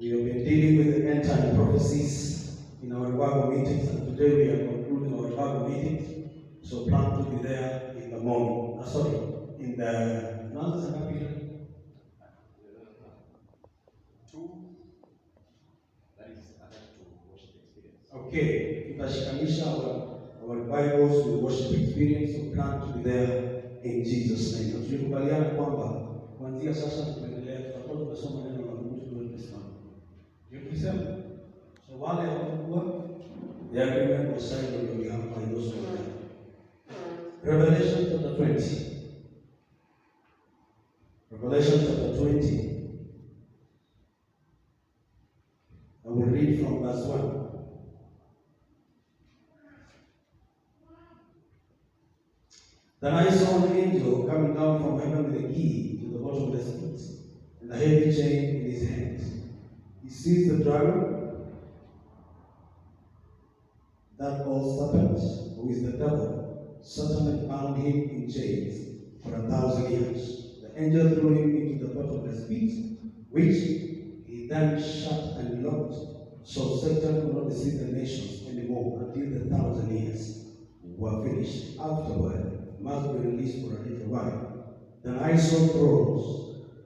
We have been dealing with the end time prophecies in our Bible meetings, and today we are concluding our Bible meetings. So plan to be there in the morning. In the okay, tutashikanisha our Bibles with worship experience, so plan to be there in Jesus' name. Na tulikubaliana kwamba kuanzia sasa tunaendelea tutakuwa tunasoma neno la Mungu tulilolisoma. Tukisema so wale walikuwa the agreement was signed on your behalf by those who are. Revelation chapter 20. Revelation chapter 20. I will read from verse 1. Then I saw an angel coming down from heaven with a key to the bottomless pit, and a heavy chain in his hand. He seized the dragon, that old serpent, who is the devil, Satan, and bound him in chains for 1,000 years. The angel threw him into the bottomless pit, which he then shut and locked, so Satan could not deceive the nations anymore until the 1,000 years were finished. Afterward, must be released for a little while. Then I saw thrones,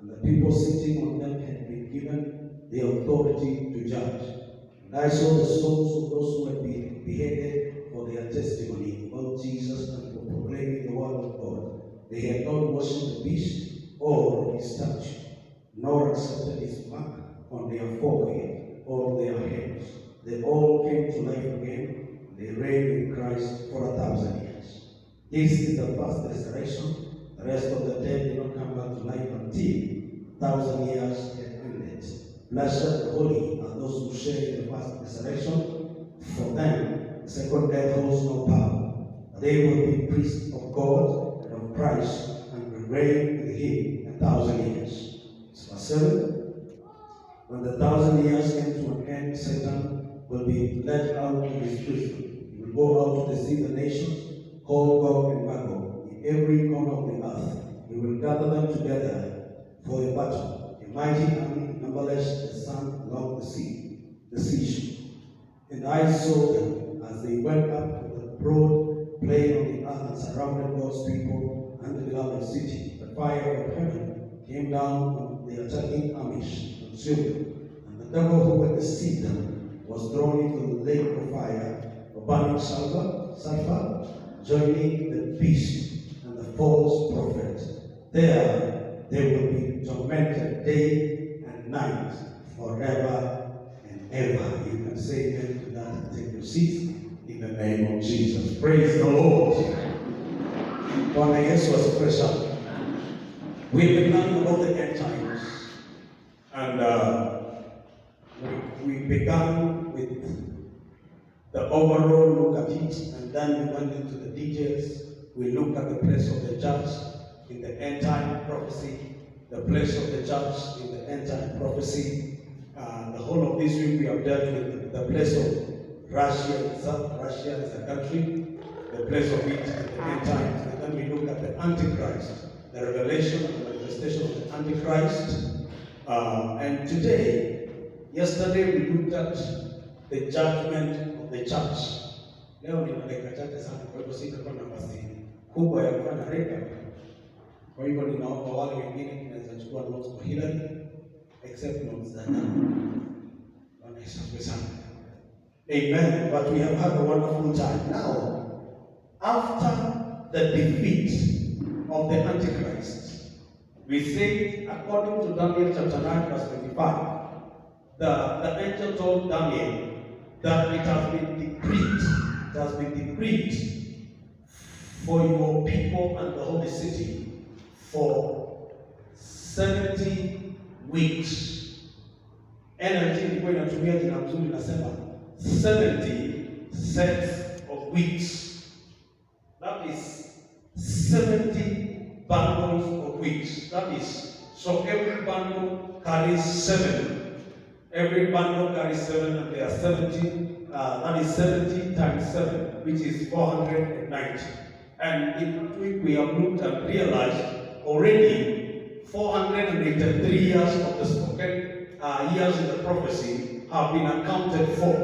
and the people sitting on them had been given the authority to judge. And I saw the souls of those who had been beheaded for their testimony about Jesus and for proclaiming the word of God. They had not worshipped the beast or his statue, nor accepted his mark on their forehead or their hands. They all came to life again. They reigned with Christ for 1,000 years. This is the first resurrection. The rest of the dead did not come back to life until 1,000 years had ended. Blessed and holy are those who share in the first resurrection. For them, the second death holds no power. They will be priests of God and of Christ, and will reign with him 1,000 years. Verse 7. When the 1,000 years came to an end, Satan will be led out of his prison. He will go out to deceive the nations, called Gog and Magog, in every corner of the earth. He will gather them together for a battle, a mighty army, numberless as the sand along the seashore. And I saw them as they went up to the broad plain on the earth and surrounded God's people and the beloved city. The fire of heaven came down on the attacking armies, consumed them, and the devil who had deceived them was thrown into the lake of fire, of burning sulfur, joining the beast and the false prophet. There they will be tormented day and night forever and ever. You can say amen to that and take your seat in the name of Jesus. Praise the Lord. Bwana Yesu asifiwe sana. We've been learning about the end times, and we began with the overall look at it, and then we went into the details. We looked at the place of the church in the end time prophecy, the place of the church in the end time prophecy. The whole of this week we have dealt with the place of Russia itself. Russia is a country, the place of it in the end times. And then we looked at the Antichrist, the revelation and manifestation of the Antichrist. And yesterday we looked at the judgment of the church. Leo nina dakika chache sana, kwa hivyo sitakuwa na nafasi kubwa ya kufanya recap. Kwa hivyo ninaomba wale wengine tunaweza chukua notes kwa Hillary, except notes za Nana. Bwana Yesu asifiwe sana. Amen. But we have had a wonderful time. Now, after the defeat of the Antichrist, we say, according to Daniel chapter 9 verse 25, the angel told Daniel that it has been decreed for your people and the holy city for 70 weeks. NLT ilikuwa inatumia jina mzuri, nasema 70 sets of weeks. That is 70 bundles of weeks. That is, so every bundle carries 7. Every bundle carries 7, and there are 70. That is 70 times 7, which is 490. And in week we have looked and realized already 483 years of the spoken years in the prophecy have been accounted for,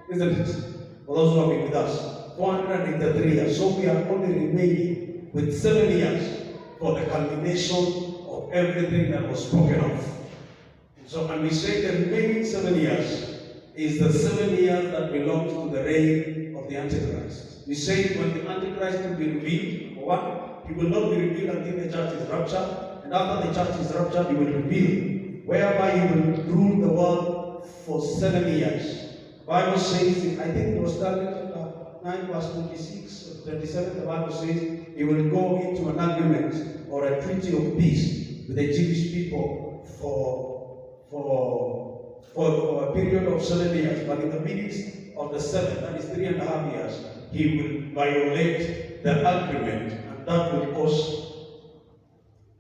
isn't it? For those who have been with us, 483 years. So we are only remaining with 7 years for the culmination of everything that was spoken of. So when we say the remaining 7 years is the 7 years that belongs to the reign of the Antichrist. We say when the Antichrist will be revealed, for one, he will not be revealed until the church is raptured, and after the church is raptured, he will reveal, whereby he will rule the world for 7 years. The Bible says, I think it was Daniel chapter 9, verse 26 or 27, the Bible says he will go into an agreement or a treaty of peace with the Jewish people for a period of 7 years. But in the midst of the 7, that is 3.5 years, he will violate the agreement, and that will cause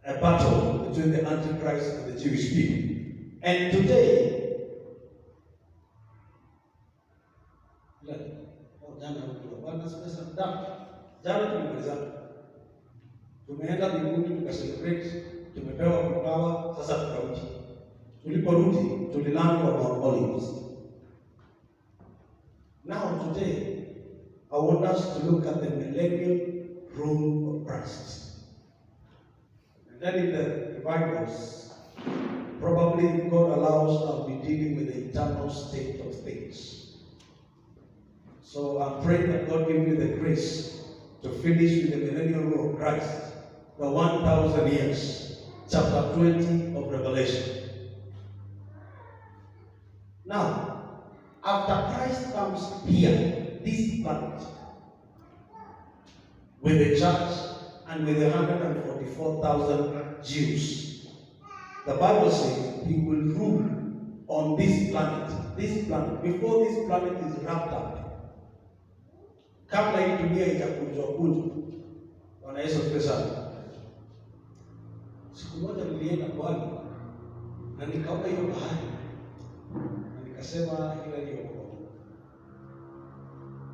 a battle between the Antichrist and the Jewish people. And today, jana tumemalizana, tumeenda mbinguni tukacelebrate, tumepewa vipawa, sasa tukarudi. Tuliporudi tulilanda kwa Mount Olives. Now today, I want us to look at the millennial rule of Christ. And then in the Bibles, probably God allows us to be dealing with the eternal state of things. So I'm praying that God give me the grace to finish with the millennial rule of Christ, the 1,000 years, chapter 20 of Revelation. Now, after Christ comes here, this planet, with the church and with the 144,000 Jews, the Bible says he will rule on this planet, before this planet is wrapped up. Kabla hii dunia itakunjwa kunjwa. Bwana Yesu asifiwe sana. Siku moja nilienda Bwana na nikaona hiyo bahari. Na nikasema ile ndio Mungu.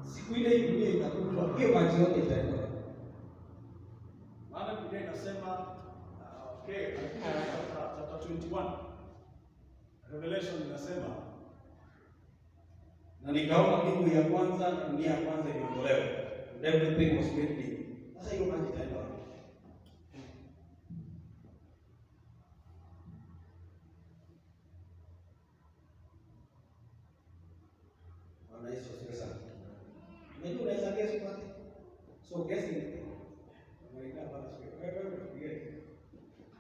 Siku ile hii dunia itakunjwa, hiyo maji yote itaenda. Maana Biblia inasema chapter 21 Revelation inasema, na nikaona mbingu ya kwanza na dunia ya kwanza iliondolewa, and everything was made new. Sasa hiyo maji itaenda wapi? Bwana Yesu asifiwe sana. Unajua unaweza guess what? So guess it. Unaenda hapa siku. Wewe unafikiria?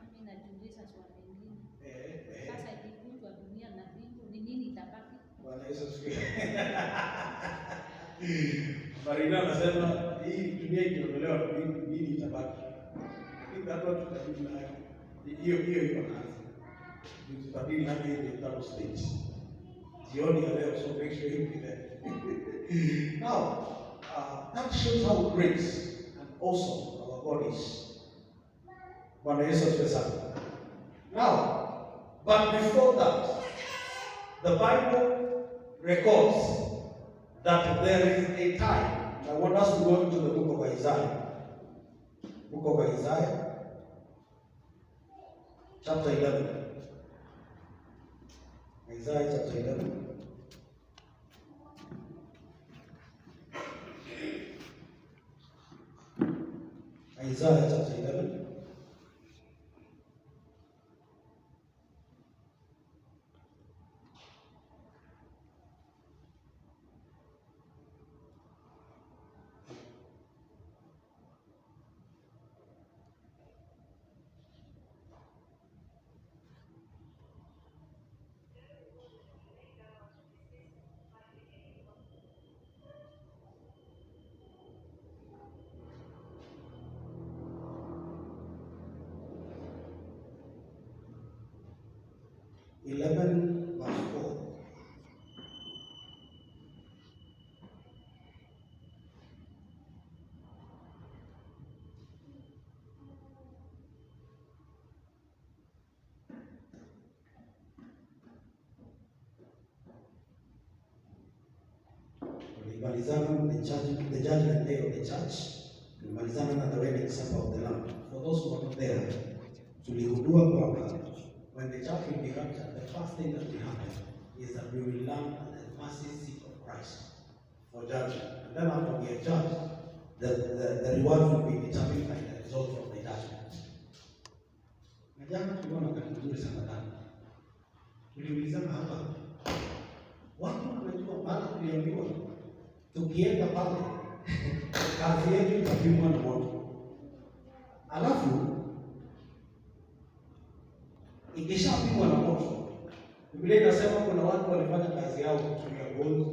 Mimi najiuliza swali lingine. Sasa ikikunjwa dunia na mbingu ni nini itabaki? Bwana Yesu asifiwe. Marina anasema hii dunia ikiondolewa nini itabaki? Lakini hapo tutabidi nayo. Hiyo iko naanza. Tutabidi hadi ile eternal state. Jioni ya leo, so make sure you be there. Now, that shows how great and awesome our God is. Bwana Yesu asifiwe sana. Now, but before that, the Bible records that there is a time. I want us to go into the book of Isaiah. Book of Isaiah, chapter 11. Isaiah chapter 11. Isaiah chapter 11. Verse 4. The judgment day of the church, tulimalizana na the wedding supper of the Lamb. For those who are not there, tulihudua kwamba when the church will be raptured, the first thing that will happen is that we will land at the mercy seat of Christ for judgment. And then after we are judged, the reward will be determined by the result of the judgment. Na jana tulikuwa na wakati mzuri sana ndani. Tuliulizana hapa, watu wanajua, maana tuliambiwa tukienda pale kazi yetu itapimwa na moto. Alafu ikishapimwa na moto, Biblia inasema kuna watu walifanya kazi yao kutumia gold,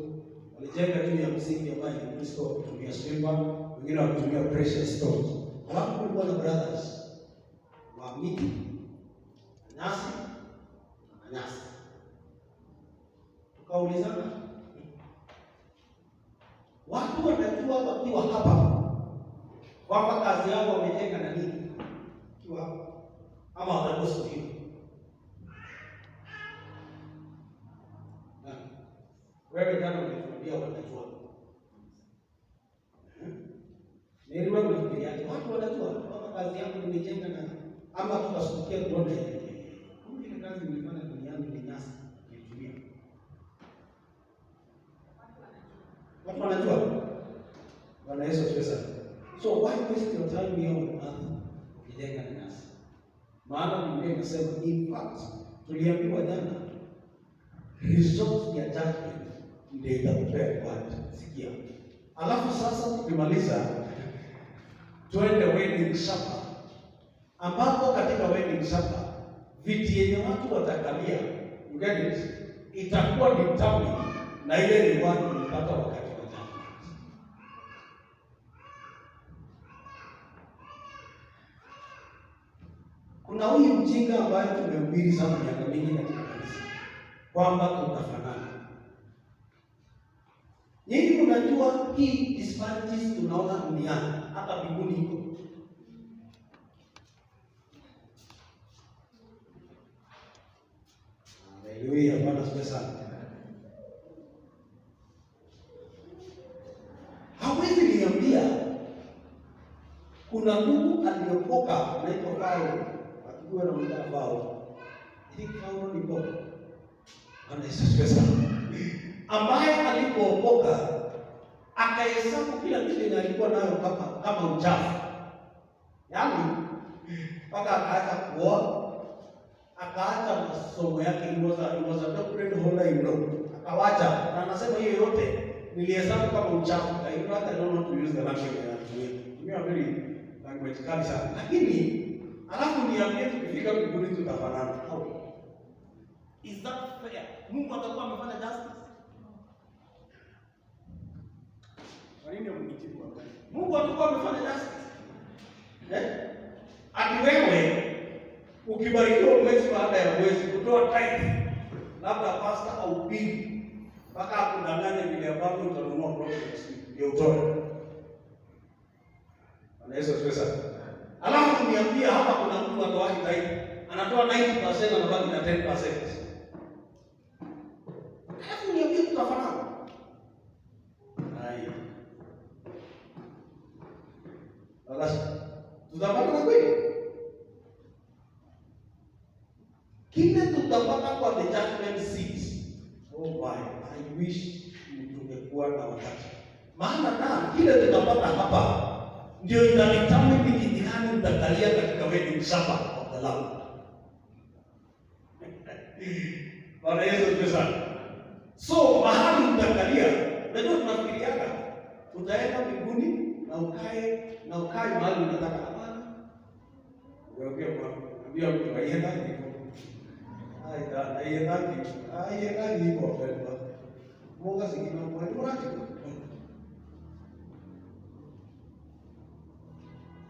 walijenga juu ya msingi ambayo ni Kristo, kutumia silver, wengine wakitumia precious stones. Alafu kulikuwa na brothers wa miti, nyasi na nyasi. Tukaulizana, watu wanajua wakiwa hapa kwamba kazi yao wamejenga na nini kiwa hapa, ama watakosa hiyo? Wewe jana ulifuambia wanajua. Ni wewe unafikiria watu wanajua kwamba kazi yangu nimejenga na ama tutasukia kuona ile kazi nilifanya duniani ni nyasi nitumia. Watu wanajua. Bwana Yesu asifiwe. So why waste your time here on earth kujenga na nyasi? Maana Biblia inasema, in fact, tuliambiwa jana result ya judgment ndio itakupea reward. Sikia. Alafu sasa tukimaliza twende wedding supper, ambapo katika wedding supper viti yenye watu watakalia, you get it, itakuwa determined na ile reward unapata wakati wa judgment. Kuna huyu mjinga ambaye tumehubiri sana miaka mingi katika kanisa kwamba tutafanana. Nyinyi mnajua hii disparities tunaona duniani, hata mbinguni iko. Haleluya, Bwana asifiwe sana. Hawezi niambia kuna ndugu aliokoka anaitwa Paulo, akikuwa na mwana Paulo. Hii Paulo ni Paulo. Bwana Yesu asifiwe sana. Ambaye alipookoka akahesabu kila kitu alikuwa nayo kama uchafu. Yaani mpaka akaacha kuoa, akaacha masomo yake, was a doctorate holder in law. Akawacha, na anasema hiyo yote nilihesabu kama uchafu. I don't want to use the language you are very language kali sana. Lakini alafu niambie tukifika mbinguni tutafanana. Is that fair? Mungu atakuwa amefanya justice? Mungu atakuwa amefanya justice? Ati wewe ukibarikiwa mwezi baada ya mwezi kutoa tithe, labda pastor au bibi mpaka akudanganye vile ambavyo utanunua products ndio utoe. Anaweza pesa. Alafu niambia hapa kuna mtu atoa tithe, anatoa 90% anabaki na 10%. Alafu niambie tutafanana. Hai. Tutapata kweli? Kile tutapata kwa the judgment seat. Oh my, I wish tungekuwa na wakati. Maana na kile tutapata hapa ndio itadetermine ni kitu gani utakalia katika wedding supper of the Lamb. Bwana Yesu asifiwe. So mahali utakalia, unajua tunafikiriaga utaenda mbinguni na ukae mahali unataka. Hapana. Wewe ambia mtu aienda hivyo. Aienda hivyo kwa Mungu sikina kwa mradi.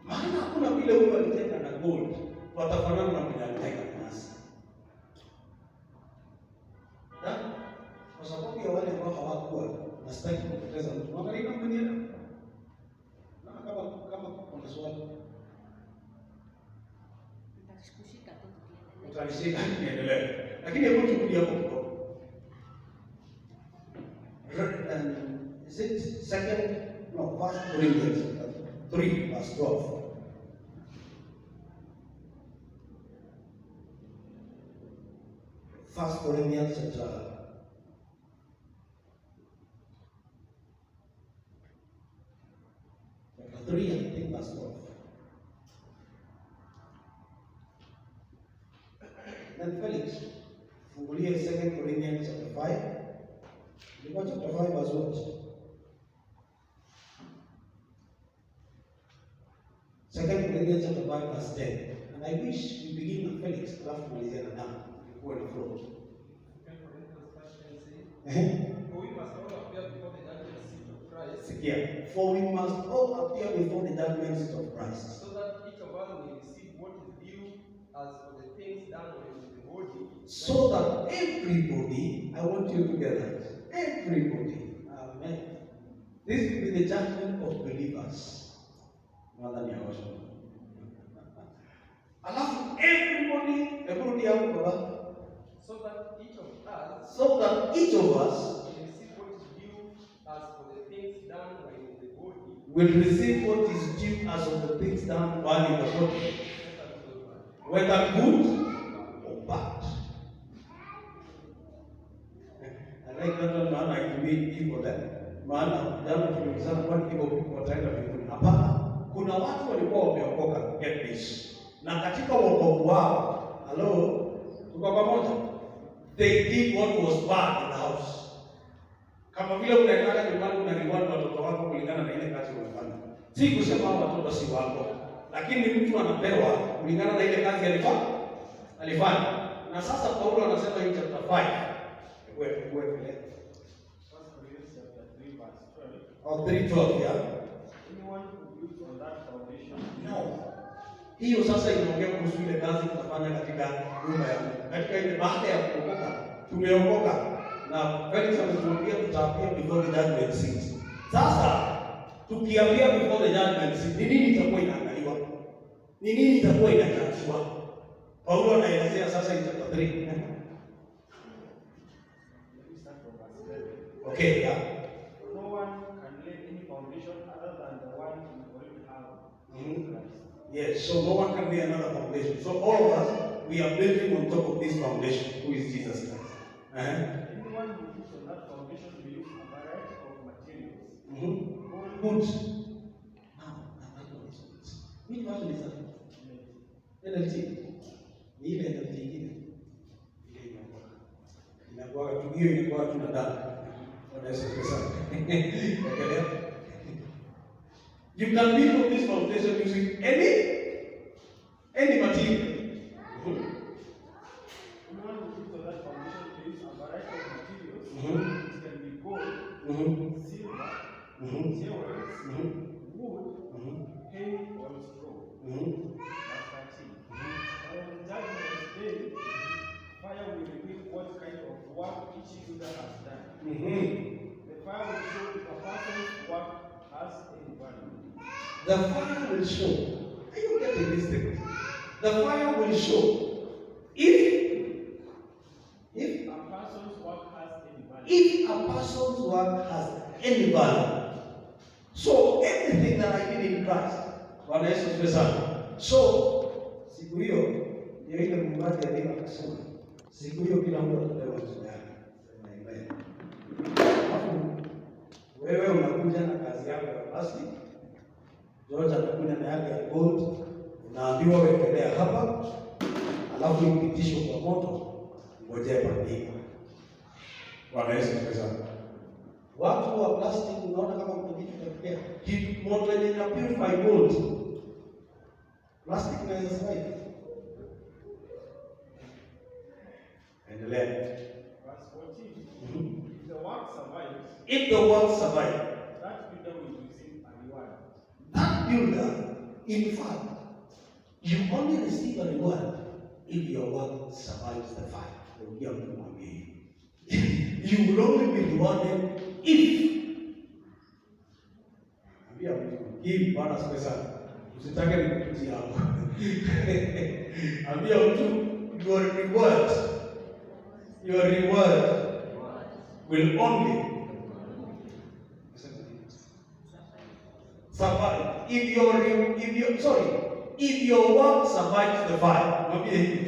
Maana hakuna vile huyo alitenda na gold watafanana na vile alitenda na nasi. Kwa sababu ya wale ambao hawakuwa na staki kupoteza mtu. Angalia kama nienda. Na kama kuna swali. Nitakushika tu tukiendelea. Utanishika niendelee. Lakini hebu turudi hapo kidogo. Is it First Corinthians 3 verse 12. 1 Corinthians chapter 3, I think verse 12. Then Felix, fungulie 2 Corinthians chapter 5. Ilikuwa chapter 5 verse what? 2 Corinthians chapter 5 verse 10. And I wish we begin with Felix, alafu tumalizia na Dan. Ilikuwa ni flow. For we must all appear before the judgment seat of Christ. So that each of us may receive what is due as for the things done in the body. So that everybody, I want you together, everybody, amen. This will be the judgment of believers. Alafu everybody hapo baba. So that each of us will receive what is due as of the things done while in the body, whether good or bad. I like that one, maana haitumii hivyo that. Maana jana tuliulizana kwani hivyo wataenda mbinguni. Hapana, kuna watu walikuwa wameokoka, get this. Na katika wokovu wao, hello, tuko pamoja? They did what was bad in the house. Kama vile unaenda nyumbani unareward watoto wako kulingana na ile kazi unafanya. Si kusema watoto si wako, lakini mtu anapewa kulingana na ile kazi alifanya. Na sasa Paulo anasema in chapter 5. Wewe pele. 1 Corinthians chapter 3 verse 12. Or 3:12, yeah. Anyone who builds on that foundation. No. Hiyo sasa inaongea kuhusu ile kazi tunafanya katika nyumba ya Mungu. Katika ile baada ya kuokoka, tumeokoka. Na Felix ametuambia tutaapia before the judgment seat. Sasa tukiapia before the judgment seat, ni nini itakuwa inaangaliwa? Ni nini itakuwa inajajiwa? Paulo anaelezea sasa in chapter 3. Okay, yeah. No one can lay any foundation other than the one we already have. Yes, so no one can lay another foundation. So all of us, we are building on top of this foundation, who is Jesus Christ. Anyone who builds on that foundation will use a variety of materials. Good. Now, which version is that? NLT. Ile NLT ingine. Ile inakuwa hiyo inakuwa tunadana. You can build on this foundation using any material. Anyone who builds on that foundation will use a variety of materials. It can be gold, silver, jewels, wood, hay, or straw. That's 13. And on the judgment day, fire will reveal what kind of work each user has done. The fire will show if a person's work has any value. The fire will show. Are you getting this thing? The fire will show if a person's work has any value. If a person's work has any value. So everything that I did in Christ, Bwana Yesu asifiwe sana. So siku hiyo ndio ile mmoja alikuwa akasema, siku hiyo kila mtu atapewa mzigo wake. Amen. Wewe unakuja na kazi yako ya plastic, George anakuja na yake ya gold, unaambiwa wekelea hapa, alafu ipitishwe kwa moto, ngojea pandika. Bwana Yesu asifiwe sana. Watu wa plastic unaona kama kuna kitu kinatokea. Moto yenye ina purify gold. Plastic inaweza survive. Endelea. Verse 14. If the work survives, that builder will receive a reward. That builder, in fact, you only receive a reward if your work survives the fire. You will only be rewarded if hii Bwana asifiwe sana. Usitake nikutie hapo. Ambia mtu your reward will only survive if your work survives the fire.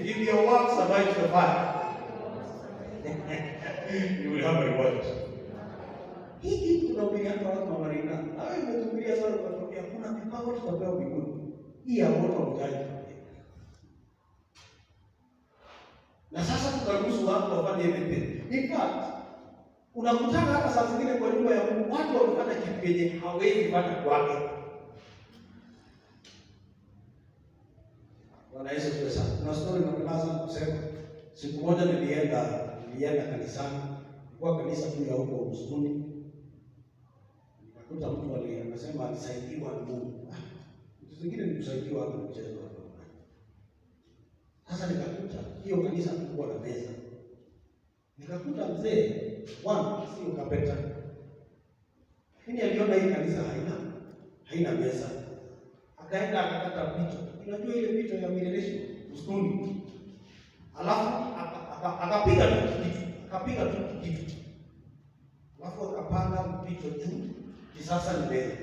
If your work survives the fire. you will have a reward. Hii kitu tunahubiri hapa watu wa Marina. Na wewe umetuhubiria sana kwa sababu hakuna kipawa tutapewa mbinguni. Hii ya moto mtaji. Na sasa tukaruhusu watu wafanye hivi. In fact, unakutana hata saa zingine kwa nyumba ya Mungu watu wamefanya kitu yenye hawezi fanya kwake. Bwana Yesu asifiwe sana. Kuna story nakueleza kusema siku moja nilienda kanisani. Kwa kanisa tu ya huko Msituni. Nikakuta mtu anasema alisaidiwa na Mungu. Vitu vingine ni kusaidiwa hapo mchezo hapo. Sasa nikakuta hiyo kanisa kulikuwa na meza. Nikakuta mzee sio kapeta. Lakini aliona hii kanisa haina meza. Akaenda akakata pito. Unajua ile pito ya milelesho Msituni. Alafu akapiga tu kitu. Alafu akapanga mpito juu. Kisasa ni meza.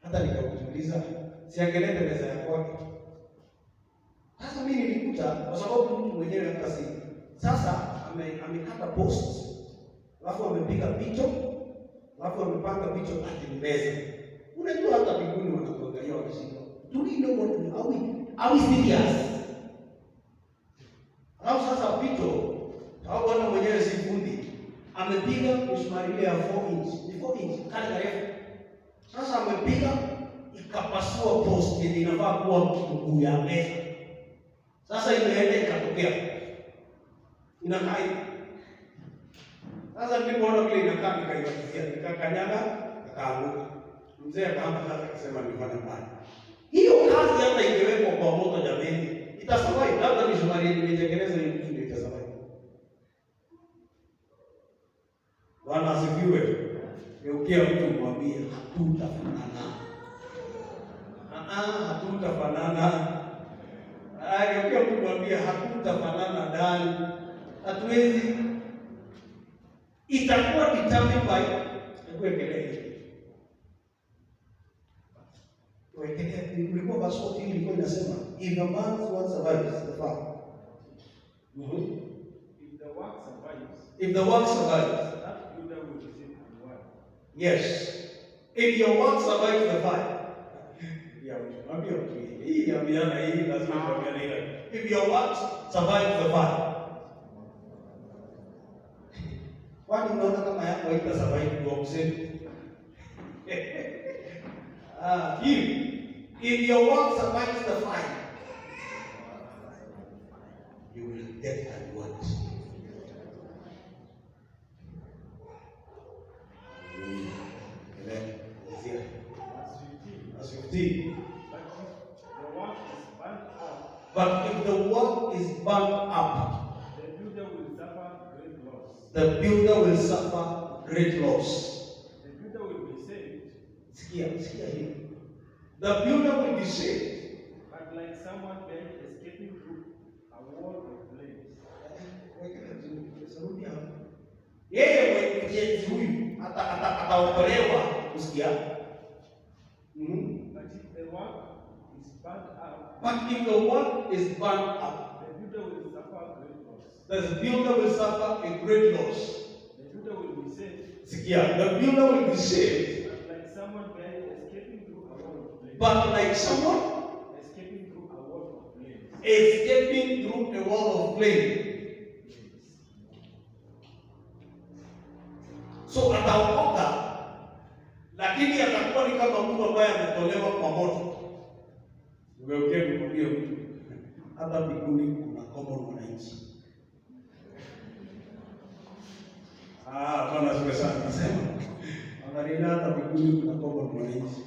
Hata nikakuuliza siangelete meza ya kwake. Sasa mimi nilikuta kwa sababu mtu mwenyewe hata si. Sasa amekata post. Alafu amepiga pito. Alafu amepanga pito kwenye meza. Unajua hata mbinguni wanakuangalia wakishika. Do we know what are we serious? Alafu sasa pito au bwana mwenyewe si fundi. Amepiga msumari ile ya 4 inch. Ni 4 inch kali refu. Sasa amepiga ikapasua post yenye inafaa kuwa mguu ya meza. Sasa imeenda ikatokea. Inakaa hivi. Sasa nilipoona vile inakaa nikakanyaga akaanguka. Mzee akaanza sasa akasema nifanye mbaya. Hiyo kazi hata ingewekwa kwa moto jameni. Itasurvive labda msumari nitengeneze hiyo kitu ndio itasurvive. Bwana asifiwe. Geukia mtu mwambie hatutafanana. Hatutafanana. Geukia mtu mwambie hatutafanana ndani. Hatuwezi. Itakuwa determined by kuwekelea. Kuwekelea kulikuwa basoti ilikuwa inasema if a man's word survives the fire. If the work survives, that builder will receive the reward. yes. If your work survives the fire. If your work survives the fire. Kwani unaona kama yako haita survive kwa kusema? If your work survives the fire, you will get a reward. Verse 15. But if the work is burnt up, the builder will suffer great loss. The builder will suffer great loss. The builder will be saved. Sikia hii. The builder will be saved. But like someone dead escaping through a wall of flames. Yeye mjenzi huyu ataokolewa kusikia. But if the work is burnt up, the builder will suffer great loss. The builder will suffer a great loss. The builder will be saved. Sikia, the builder will be saved. Like someone dead escaping through a wall of flames. But like someone escaping through a wall of flames. Escaping through a wall of flame. So ataokoka, lakini atakuwa ni kama mtu ambaye ametolewa kwa moto. Ugeukie kumwambia mtu, hata mbinguni kuna common mwananchi. Bwana asifiwe sana. Nasema angalia hata mbinguni kuna common mwananchi.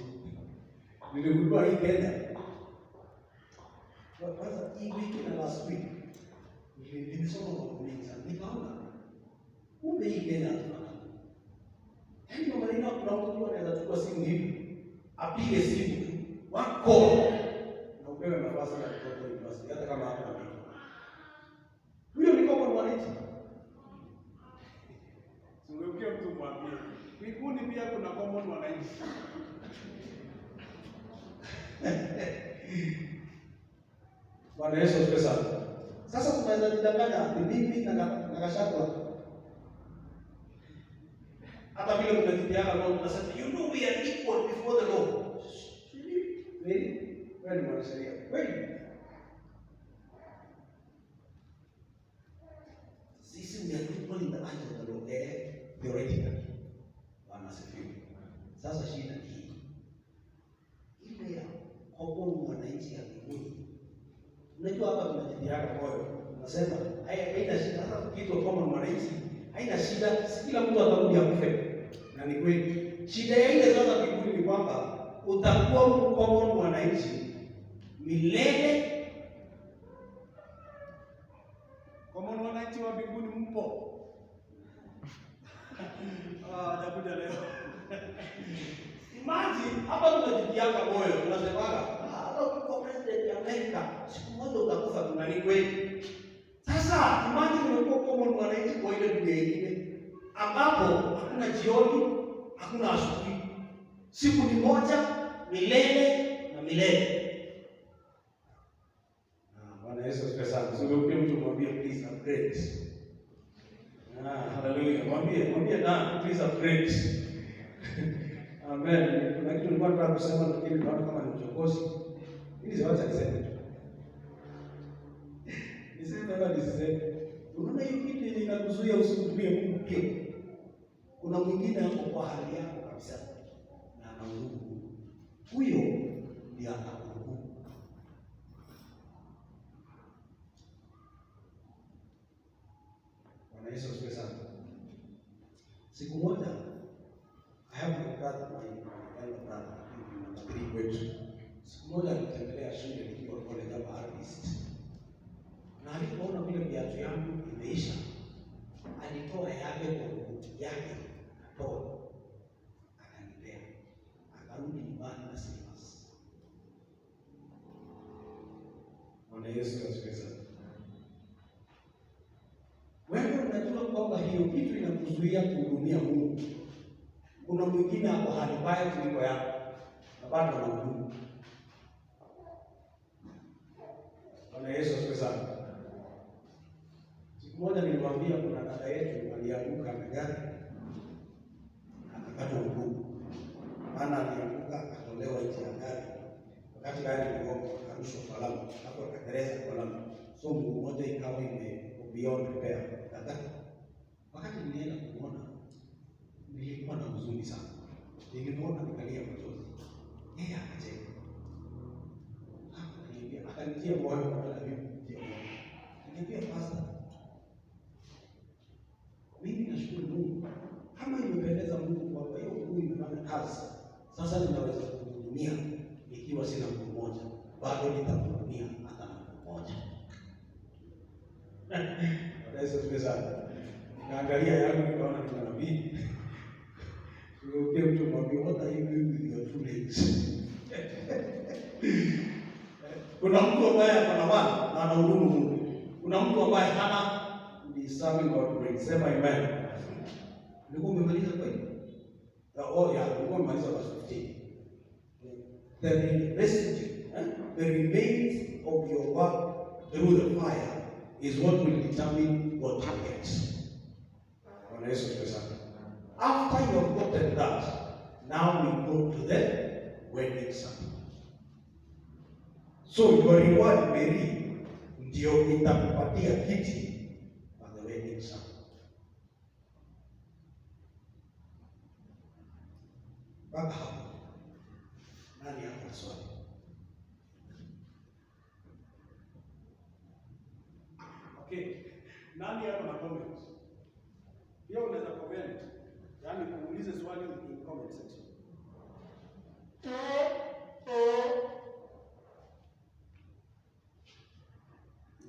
Niligundua hii Kenya. Kwanza hii wiki na last week nilisoma mambo mengi sana. Nikaona kumbe hii Kenya yaani Marina kuna mtu anaweza chukua simu hivi, apige simu tu, wako na upewe nafasi ya kutoka university hata kama hata na mimi. Huyo ni common mwananchi. Ungeukia mtu mwambie, mbinguni pia kuna common mwananchi. Bwana Yesu asifiwe sana. Sasa tunaweza kudanganya mimi na Gachagua. vile tunajitiana kwa tunasema you know we are equal before the law. Wewe ni mwanasheria. Kweli? Sisi we are equal in the eyes of the law. Theoretically. Bwana asifiwe. Sasa shida hii. Ile ya kwa mwananchi ya mbinguni. Unajua hapa tunajitiana moyo. Tunasema haina shida hata kitu kama mwananchi. Haina shida, si kila mtu atarudi akufe. Na ni kweli. Shida ya ile sasa mbinguni ni kwamba utakuwa mkomo mwananchi milele. Kwa maana wananchi wa mbinguni mpo. Nakuja leo. Imagine hapa tunajitianga moyo, tunasema hata ukiwa president ya Amerika siku moja utakufa, tunani kweli. Sasa imagine umekuwa kama mwananchi kwa ile dunia nyingine ambapo hakuna jioni, hakuna asubuhi. Siku ni moja, milele na milele. Bwana Yesu asifiwe sana. Sio pia mtu mwambie please upgrade. Hallelujah. Mwambie na please upgrade. Amen. Kuna kitu nilikuwa nataka kusema lakini naona kama ni uchokozi. Ili ziwacha niseme tu. Niseme kama niseme. Unaona hiyo kitu yenye inakuzuia usimtumie Mungu pia. Kuna mwingine hapo kwa hali yako kabisa. Na ana nguvu. Huyo ndiye ana nguvu. Bwana Yesu asifiwe sana. Siku moja I have my brother, my elder brother, in 3 kwetu. Siku moja nilitembelea shule nikiwa college hapa Harvest. Na alipoona vile viatu yangu imeisha, alitoa yake kwa nguvu yake, akatoa, akanipea. Akarudi nyumbani na slippers. Bwana Yesu asifiwe sana. Wewe unajua kwamba hiyo kitu inakuzuia kuhudumia Mungu. Kuna mwingine hapo hali mbaya kuliko yako na bado anahudumu. Bwana Yesu asifiwe sana. Siku moja niliwaambia kuna dada yetu alianguka na gari akakata mguu. Maana alianguka akatolewa nje ya gari. Wakati gari liligonga akarushwa kwa lami, hapo akatereza kwa lami. So mguu mmoja ikawa beyond repair. Wakati nilienda kuona nilikuwa na huzuni sana. Nilimwona nikalia machozi. Yeye akacheka. Akanitia moyo kwa sababu nikamwambia pastor, mimi nashukuru Mungu. Kama imependeza Mungu kwamba hiyo Mungu imefanya kazi. Sasa ninaweza kuhudumia ikiwa sina mtu mmoja. Bado nitakuhudumia hata mtu mmoja. Yesu asifiwe sana. Naangalia yangu nikaona ni nabii. Ndio mtu mwambie what are you doing with your 2 legs? Kuna mtu ambaye ana wana na anahudumu Mungu. Kuna mtu ambaye hana ni serving God great. Sema amen. Ndio umemaliza kweli? Ndio umemaliza verse 15. The remains of your work through the fire is what will determine what you get. Bwana Yesu asifiwe sana. After you have gotten that, now we go to the wedding supper. So your reward Mary ndio itakupatia kiti kwa the wedding supper. Baba, nani hapa swali? Okay. Nani hapa na comment? Pia unaweza comment. Yaani kuulize swali in comment section.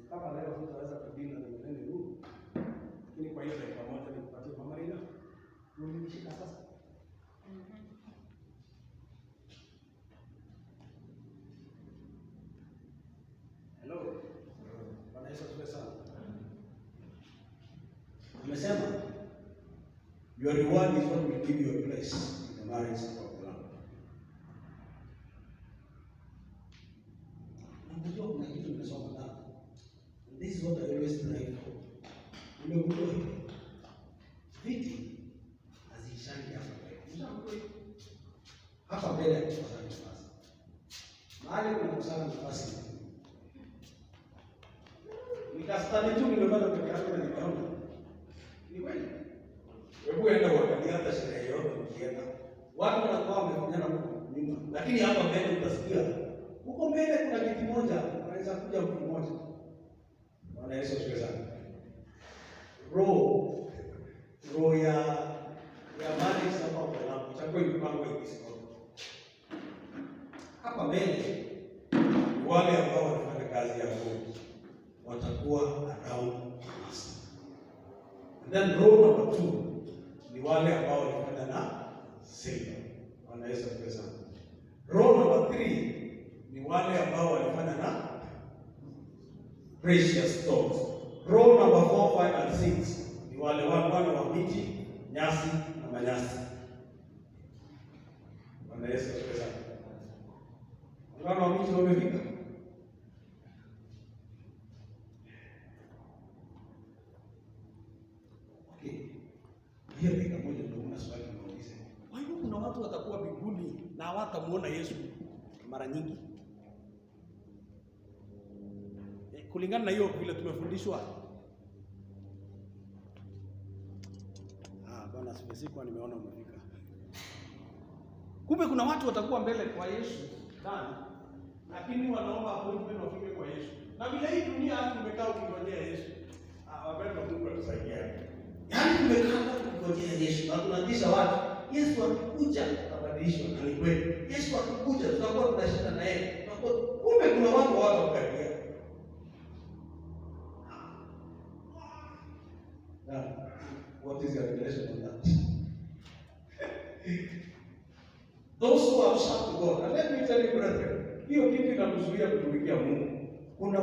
Kama leo tutaweza kudina na neno huu. Lakini kwa hiyo dakika moja nikupatie Mama Rina. Unishika sasa. Hello. Bwana Yesu asifiwe sana. Tumesema your reward is what will give you a place in the marriage of the Lamb. Unajua kuna kitu nimesoma ndani. This is what I always strive for. Nimegundua hivi. Viti hazishani hapa. hapa mbele hakukosa nafasi. Mahali kunakusana nafasi. Nikastani tu nimepata peke yangu na nikaona. Ni kweli. Hebu enda uangalie hata sherehe yote ukienda. Watu wanakuwa wamefanyana huko nyuma. Lakini hapa mbele utasikia. Huko mbele kuna kiti moja, anaweza kuja mtu mmoja. Bwana Yesu asifiwe sana. Roho ya mali sababu kwa chakua mipango ya kisikoni. Hapa mbele wale ambao wanafanya kazi ya Mungu watakuwa around us. And then row number 2 ni wale ambao wanafanya na silver. Bwana Yesu asifiwe sana. Row number 3 ni wale ambao walifanya na precious stones. Row number 4, 5 and 6 ni wale wa miti, nyasi na manyasi. Bwana Yesu asifiwe sana. Wana wa miti wamefika. Okay. Hiyo dakika moja ndio una swali naulize. Kwa hivyo kuna watu watakuwa mbinguni na hawatamuona Yesu mara nyingi. Kulingana na hiyo vile tumefundishwa. Bwana sikuwa nimeona umefika. Kumbe kuna watu watakuwa mbele kwa Yesu ndani, lakini wanaomba appointment wafike kwa Yesu. Na vile hii dunia hata tumekaa ukingojea Yesu. Wapendwa, Mungu atusaidie. Yaani tumekaa tukingojea Yesu na tunatisha watu. Yesu akikuja tutabadilishwa na ni kweli. Yesu akikuja tutakuwa tunashinda na yeye. Kumbe kuna watu hawatakukaribia. What is your relation on that? Those who have served God, and let me tell you, brethren, hiyo kitu inakuzuia kutumikia Mungu. Kuna